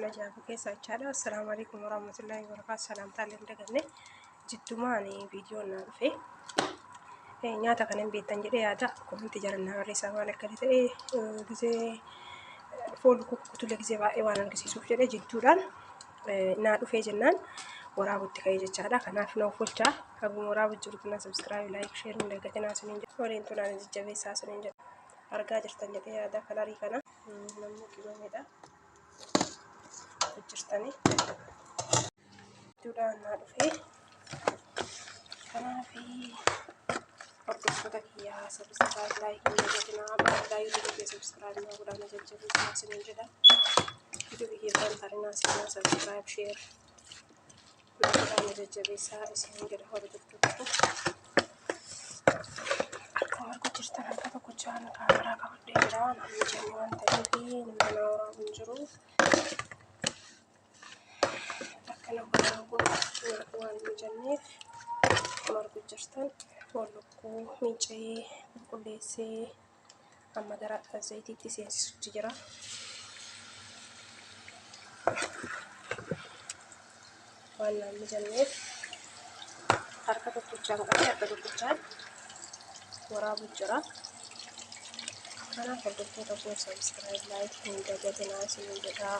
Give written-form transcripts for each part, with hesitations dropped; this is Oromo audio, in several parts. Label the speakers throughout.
Speaker 1: kana jaabu keessa jechaadha. Assalaamu alaykum warahmatullahi wabarakatuh. Salaamtaalee daganne jittumaani viidiyoon na dhufe nyaata kana hin beektan jedhee yaada koomenti jarannaa barreessaa waan akka ta'e gisee foon kukkutulle gisee baay'ee waan argisiisuuf jedhee jidduudhaan naa dhufee jennaan waraabutti ka'ee jechaadha. Kanaaf na uffachaa haguma waraabu jiru kana subscribe like share hin dagatinaa siniin jedha waliin tunaan jajjabeessaa siniin jedha argaa jirtan jedhee yaada kalarii kana namni qibamedha jirtanii jidduudhaan naa dhufee kanaafi hordoftoota kiyyaa subscribe like hin dagatinaa baay'ee YouTube subscribe naa godhana jajjabeessaa siniin jedha YouTube keessan tarinaa siniin subscribe share godhana jajjabeessaa siniin jedha hordoftoota akka jirtan akka tokko jaan kaameraa qabadhee jira namni jenni waan ta'eef nama waraabuu hin jiru akkana waraabu waan hin jenneef kun argu jirtan foon lukkuu miicee qulqulleessee amma gara zayitiitti seensisutti jira. Waan namni jenneef harka tokkochaan qabee harka tokkochaan waraabu jira. Kanaaf hordoftoota koo subscribe like hin dagatinaa siniin jedha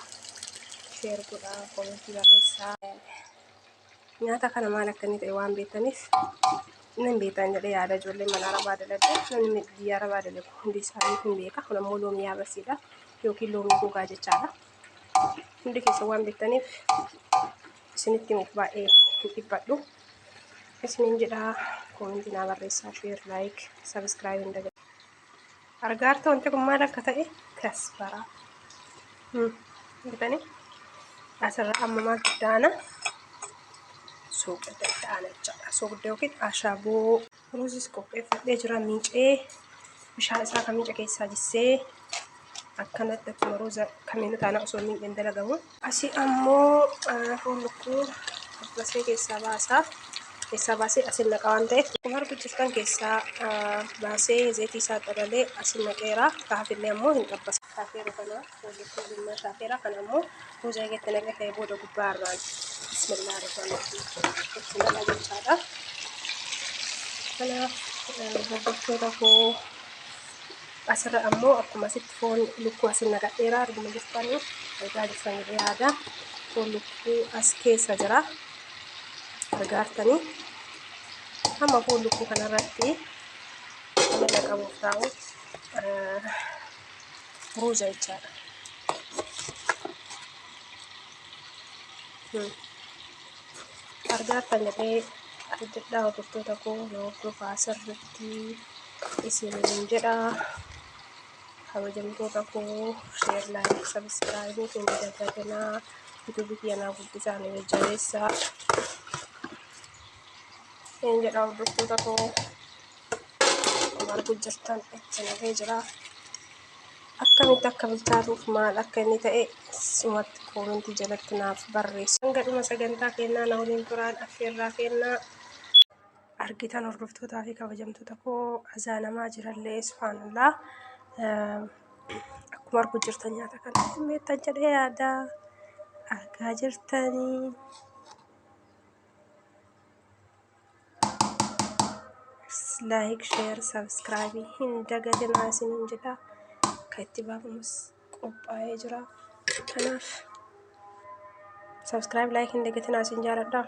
Speaker 1: share godhaa koomenti barreessaa. Nyaata kana maal akka inni ta'e waan beektaniif nan beektan jedhee yaada ijoollee mana arabaa daladde namni biyya arabaa dalagu hundi isaanii hin beeka. Kun ammoo loomii yaabasiidha yookiin loomii gogaa jechaadha. Hundi keessa waan beektaniif isinitti himuuf baay'ee hin dhiphadhu isiniin jedha koomenti naa barreessaa share like subscribe hin dagatinaa. Argaarta wanti kun maal akka ta'e kasbaraa bitanii asirra amma maal daana suuqii daddaana jechaadha. Suuqii yookiin ashaaboo ruuzis qopheeffadhee jira. Miicee bishaan isaa kan miica keessaa jissee akkanatti akkuma ruuza kamiinuu taana osoo miidhaan dalagamu. Asii ammoo foon lukkuu abbasee keessaa baasee asin naqa waan ta'eef akkuma argu jirtan keessaa baasee zayitii isaa qadalee asin naqeera. Kaafillee ammoo hin qabbasa. Kaafeeru kana foon lukkuu dhimma kaafeera kana ammoo ruuza eegatte naqatee booda gubbaa irraan bismillah itti naqa jechaadha. Kanaaf hordoftoota koo asirra ammoo akkuma asitti foon lukkuu asin naqadheera arguma jirtanii argaa jirtan jedhee yaada. Foon lukkuu as keessa jira argaartanii amma foon lukkuu kanarratti nama qabuuf taa'u ruuza jechaadha. Argaartan jedhee addadhaa hordoftoota koo yoo hordofaa asirratti isiniin jedha. Kabajamtoota koo share like subscribe hin dagatinaa YouTube kiyyanaa guddisaa nu jajjabeessaa hin jedha hordoftoota koo argu jirtan itti naqee jira. Akkamitti akka bilchaatuuf maal akka inni ta'e sumatti koomentii jalatti naaf barreessaa. Hanga dhuma sagantaa kennaa na waliin turaan affeerraa kennaa argitan hordoftootaa fi kabajamtoota koo azaanamaa jirallee subhaanallah. Akkuma argu jirtan nyaata kana hin beektan jedhee yaada argaa jirtanii. Like share subscribe hin dagatinaa isiniin jedha. Akka itti baafamus qophaa'ee jira. Kanaaf subscribe like hin dagatinaa isin jaaladha.